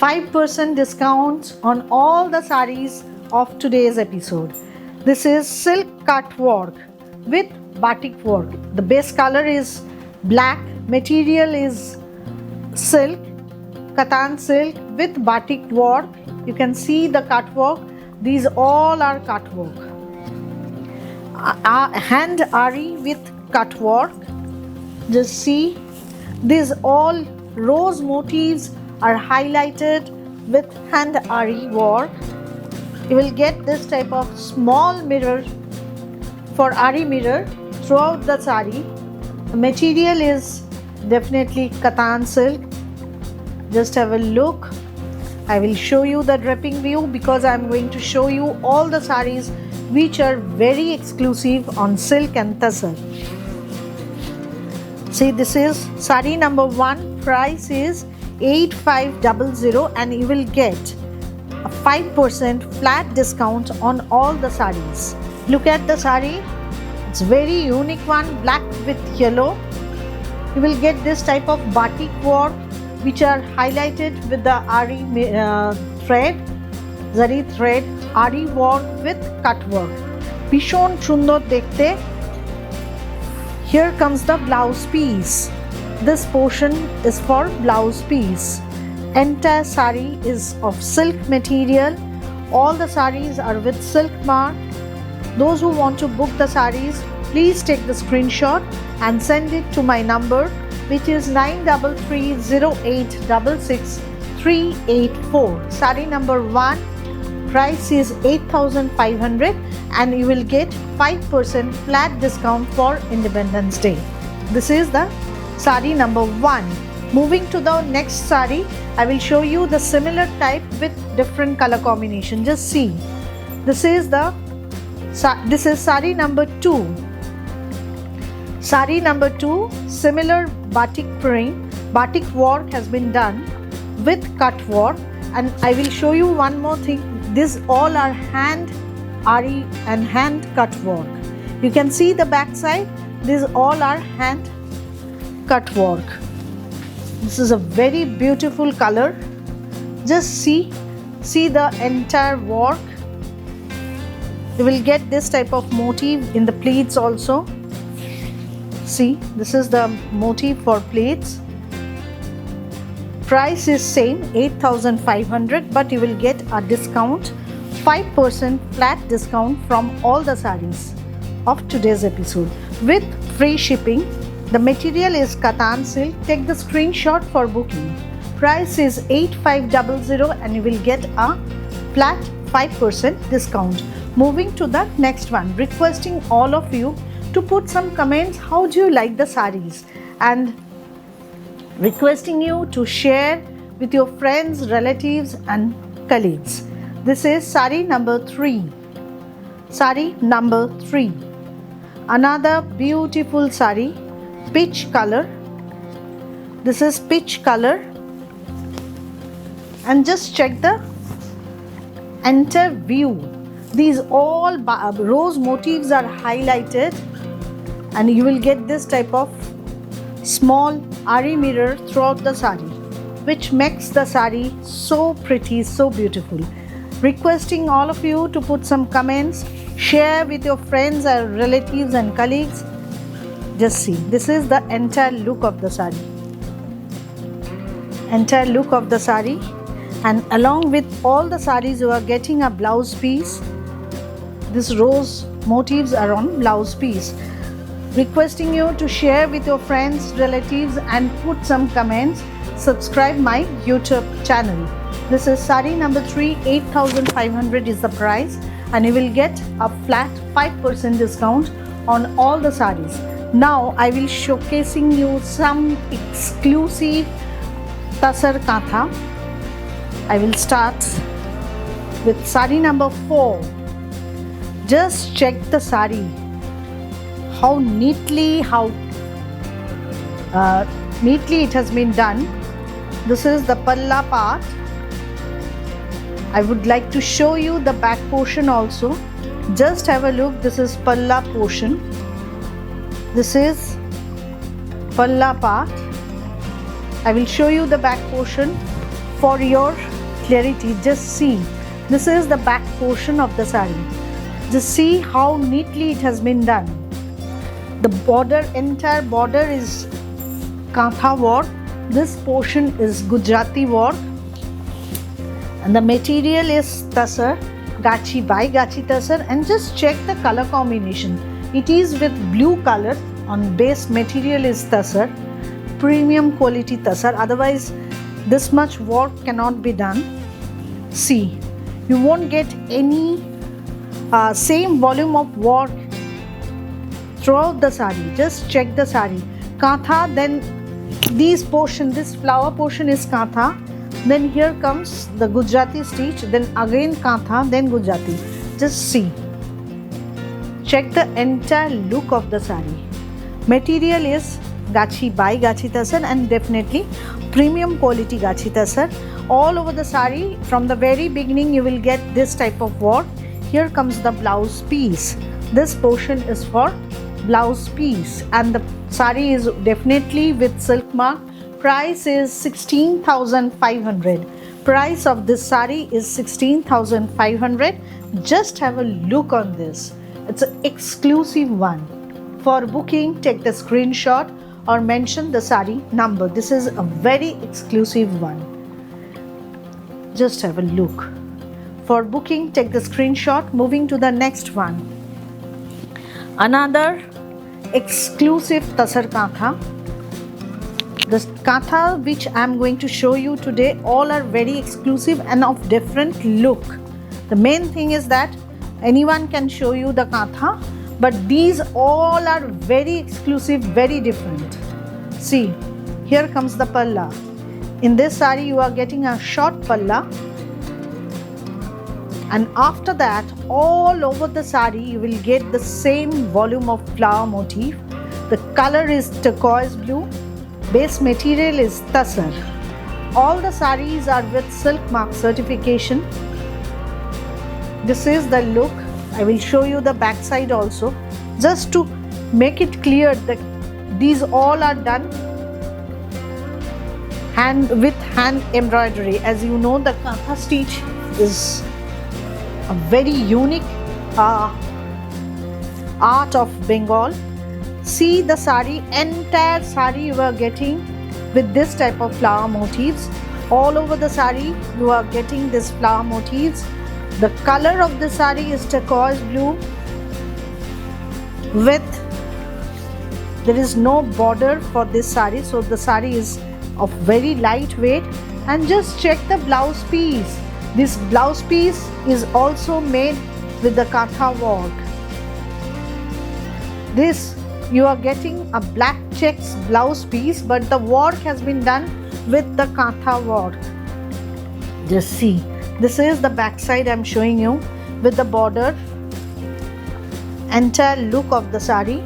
5% discount on all the sarees of today's episode. This is silk cut work with batik work. The base color is black, material is silk, katan silk with batik work. You can see the cut work. These all are cut work. Hand ari with cut work. Just see, these all rose motifs are highlighted with hand ari work. You will get this type of small mirror for ari mirror throughout the saree. The material is definitely katan silk. Just have a look. I will show you the draping view because I am going to show you all the sarees which are very exclusive on silk and tassar. See, this is saree number 1. Price is 8500 and you will get a 5% flat discount on all the sarees. Look at the saree. It's very unique one, black with yellow. You will get this type of batik work which are highlighted with the ari thread, zari thread, ari work with cut work. Bishon সুন্দর দেখতে. Here comes the blouse piece. This portion is for blouse piece. Entire saree is of silk material. All the sarees are with silk mark. Those who want to book the sarees, please take the screenshot and send it to my number, which is 9330866384. Saree number 1, price is 8500 and you will get 5% flat discount for Independence Day. This is the saree number 1. Moving to the next saree, I will show you the similar type with different color combination. Just see. This is saree number 2. Saree number 2, similar batik print, batik work has been done with cut work, and I will show you one more thing. These all are hand ari and hand cut work. You can see the back side. These all are hand cut work. This is a very beautiful color. Just see the entire work. You will get this type of motif in the pleats also. See, this is the motif for pleats. Price is same 8500, but you will get a discount, 5% flat discount from all the sarees of today's episode with free shipping. The material is katan silk. Take the screenshot for booking. Price is 8500 and you will get a flat 5% discount. Moving to the next one, requesting all of you to put some comments, how do you like the sarees, and requesting you to share with your friends, relatives and colleagues. This is saree number 3. Saree number 3. Another beautiful saree, peach color. This is peach color, and just check the entire view. These all rose motifs are highlighted and you will get this type of small ari mirror throughout the saree, which makes the saree so pretty, so beautiful. Requesting all of you to put some comments, share with your friends and relatives and colleagues. Just see, this is the entire look of the saree. Entire look of the saree, and along with all the sarees you are getting a blouse piece. This rose motifs are on blouse piece. Requesting you to share with your friends, relatives and put some comments. Subscribe my YouTube channel. This is saree number 3, 8500 is the price and you will get a flat 5% discount on all the sarees. Now I will showcasing you some exclusive tassar kantha. I will start with saree number 4. Just check the saree. How neatly it has been done. This is the palla part. I would like to show you the back portion also. Just have a look. This is palla portion. This is palla part. I will show you the back portion for your clarity, just see. This is the back portion of the sari. Just see how neatly it has been done. The border, entire border is Kantha work. This portion is Gujarati work. And the material is Tasar, Gachi by Gachi Tasar. And just check the color combination. It is with blue color. On base material is Tasar. Premium quality Tasar. Otherwise, this much work cannot be done. See, you won't get any same volume of work throughout the sari. Just check the sari. Kantha, then this flower portion is Kantha. Then here comes the Gujarati stitch. Then again Kantha, then Gujarati. Just see. Check the entire look of the sari. Material is Gachi by Gachi Tasar and definitely premium quality Gachi Tasar. All over the sari, from the very beginning you will get this type of work. Here comes the blouse piece. This portion is for blouse piece and the sari is definitely with silk mark. Price is 16,500. Price of this sari is 16,500. Just have a look on this. It's an exclusive one. For booking, take the screenshot or mention the sari number. This is a very exclusive one. Just have a look. For booking, take the screenshot. Moving to the next one. Another exclusive Tasar Kantha. The Kantha which I am going to show you today, all are very exclusive and of different look. The main thing is that anyone can show you the Kantha, but these all are very exclusive, very different. See, here comes the palla. In this sari you are getting a short palla, and after that all over the sari you will get the same volume of flower motif. The color is turquoise blue. Base material is Tasar. All the saris are with silk mark certification. This is the look. I will show you the back side also. Just to make it clear that these all are done with hand embroidery. As you know, the Kantha stitch is a very unique art of Bengal. See the sari, entire sari you are getting with this type of flower motifs. All over the sari you are getting this flower motifs. The color of the sari is turquoise blue there is no border for this sari, so the sari is of very lightweight. And just check the blouse piece. This blouse piece is also made with the Kantha work. This you are getting a black checks blouse piece, but the work has been done with the Kantha work. Just see. This is the back side I am showing you with the border. Entire look of the sari.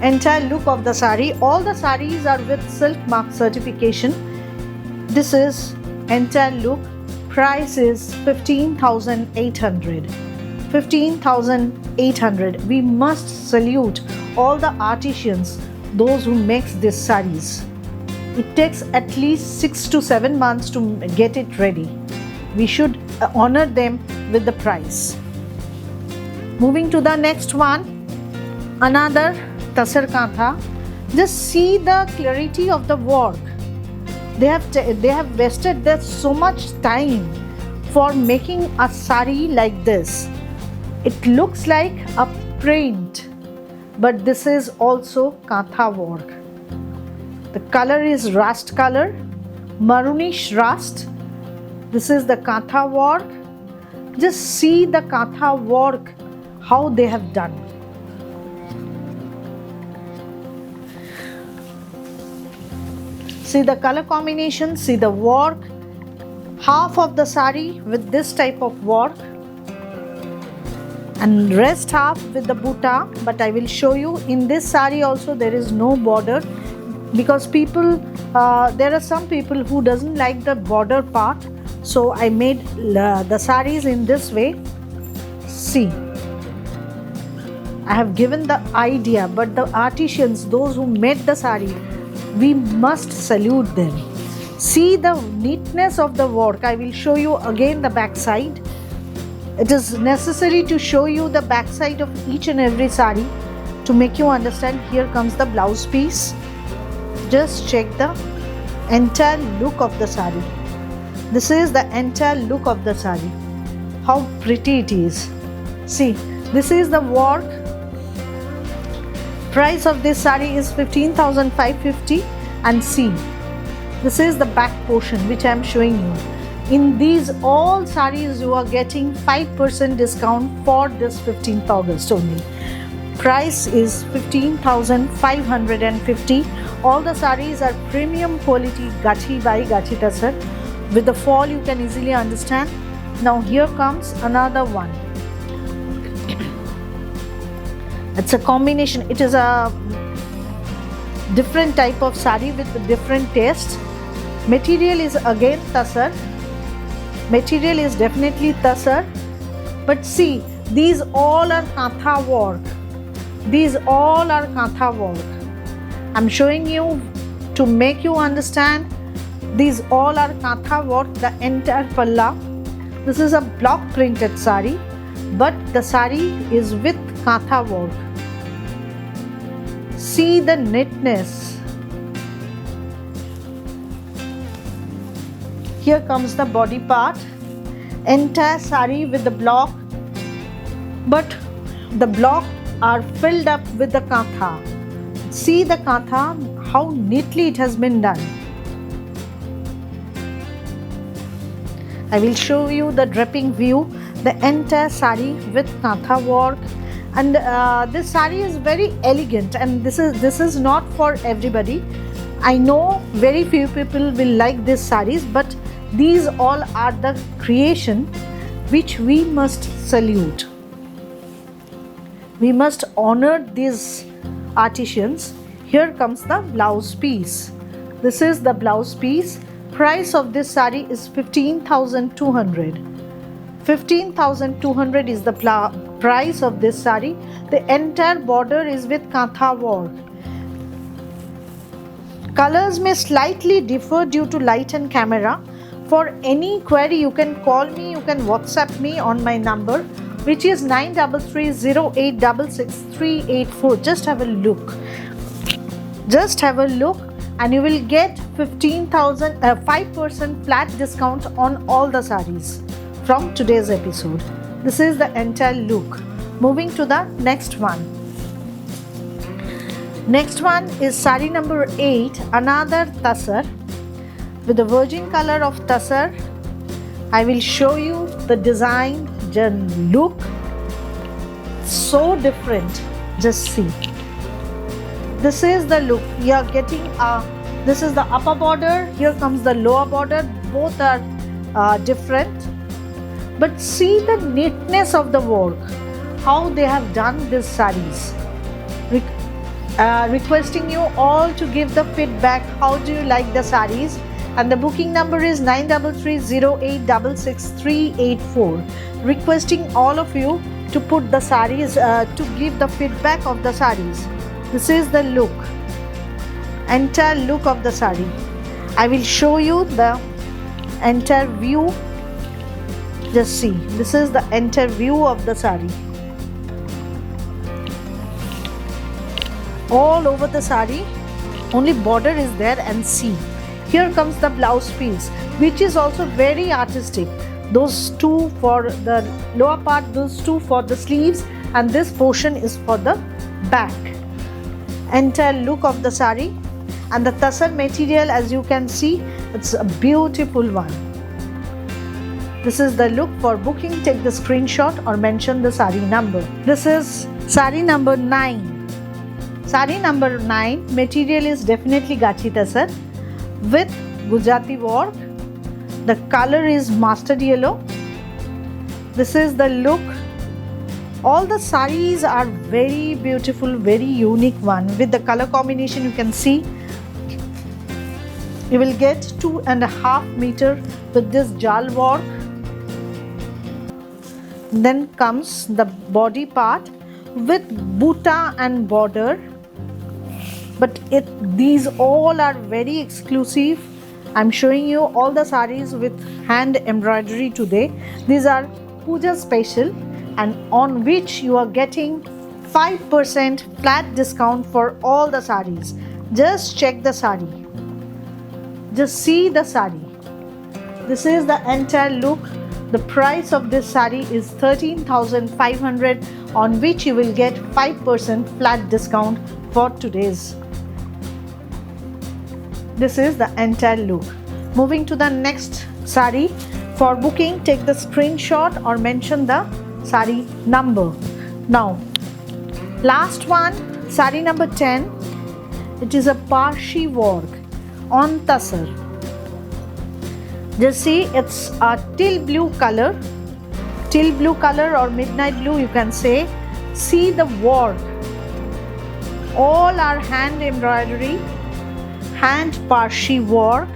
Entire look of the sari. All the saris are with silk mark certification. This is entire look. Price is 15,800. 15,800. We must salute all the artisans, those who makes these saris. It takes at least 6 to 7 months to get it ready. We should honor them with the price. Moving to the next one, another Tasar Kantha. Just see the clarity of the work. They have wasted so much time for making a sari like this. It looks like a print, but this is also Kantha work. The color is rust color, maroonish rust. This is the Kantha work. Just see the Kantha work, how they have done. See the color combination, see the work. Half of the sari with this type of work and rest half with the buta. But I will show you in this sari also there is no border, because there are some people who doesn't like the border part. So I made the saris in this way. See, I have given the idea, but the artisans, those who made the sari, we must salute them. See the neatness of the work. I will show you again the back side. It is necessary to show you the back side of each and every sari to make you understand. Here comes the blouse piece. Just check the entire look of the sari. This is the entire look of the sari. How pretty it is. See, this is the work. Price of this sari is 15,550, and see, this is the back portion which I am showing you. In these all saris you are getting 5% discount for this 15th August only. Price is 15,550. All the saris are premium quality Gachi by Gachi Tasar. With the fall you can easily understand. Now here comes another one. It's a combination. It is a different type of sari with a different taste. Material is again Tasar. Material is definitely Tasar. But see, these all are Kantha work. These all are Kantha work. I'm showing you to make you understand. These all are Kantha work, the entire palla. This is a block printed sari, but the sari is with Kantha work. See the neatness. Here comes the body part. Entire sari with the block, but the block are filled up with the Kantha. See the Kantha, how neatly it has been done. I will show you the draping view, the entire sari with Kantha work, and this sari is very elegant, and this is not for everybody. I know very few people will like these saris, but these all are the creation which we must salute. We must honor these artisans. Here comes the blouse piece. This is the blouse piece. Price of this sari is 15,200. 15,200 is the price of this sari. The entire border is with Kantha work. Colors may slightly differ due to light and camera. For any query, you can call me, you can WhatsApp me on my number, which is 9330866384. Just have a look. Just have a look, and you will get 5% flat discount on all the saris from today's episode. This is the entire look. Moving to the next one. Next one is sari number 8, another Tasar with the virgin color of Tasar. I will show you the design, the look. So different. Just see. This is the look. You are getting this is the upper border. Here comes the lower border. Both are different. But see the neatness of the work. How they have done these saris. Requesting you all to give the feedback. How do you like the saris? And the booking number is 9330866384. Requesting all of you to put the saris, to give the feedback of the saris. This is the look, entire look of the sari. I will show you the entire view. Just see, this is the entire view of the sari. All over the sari, only border is there, and see. Here comes the blouse piece, which is also very artistic. Those two for the lower part, those two for the sleeves, and this portion is for the back. Entire look of the sari, and the Tasar material, as you can see, it's a beautiful one. This is the look. For booking, take the screenshot or mention the sari number. This is sari number 9. Sari number 9, material is definitely Gachi Tasar with Gujarati work. The color is mustard yellow. This is the look. All the saris are very beautiful, very unique one. With the color combination, you can see you will get 2.5 meter with this jal work. Then comes the body part with buta and border. But these all are very exclusive I'm showing you all the sarees with hand embroidery today. These are Puja special, and on which you are getting 5% flat discount for all the sarees. Just check the saree. Just see the saree. This is the entire look. The price of this saree is 13,500, on which you will get 5% flat discount for today's. This is the entire look. Moving to the next saree. For booking, take the screenshot or mention the saree number. Now, last one, saree number 10. It is a Parshi work on Tasar. Just see, it's a teal blue color or midnight blue, you can say. See the work. All are hand embroidery, hand Parshi work,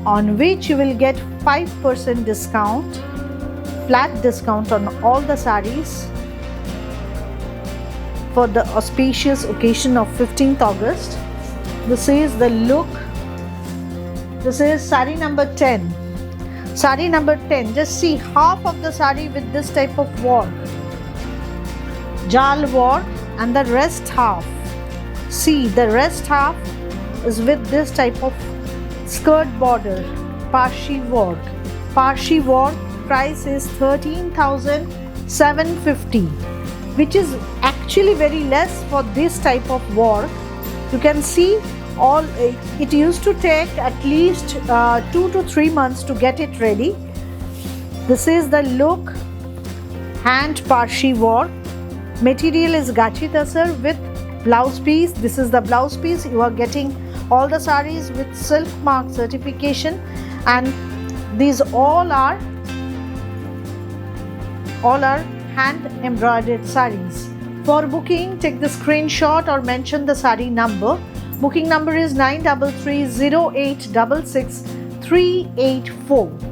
on which you will get 5% discount, flat discount on all the sarees for the auspicious occasion of 15th August. This is the look. This is saree number 10. Saree number 10. Just see, half of the saree with this type of work, jal work, and the rest half. See, the rest half is with this type of skirt border, Parshi work. Parshi work price is 13,750, which is actually very less for this type of work. You can see all it used to take at least 2 to 3 months to get it ready. This is the look, hand Parshi work. Material is Gachi Tasar with blouse piece. This is the blouse piece. You are getting all the sarees with silk mark certification, and these all are hand embroidered sarees. For booking, take the screenshot or mention the saree number. Booking number is 9330866 384.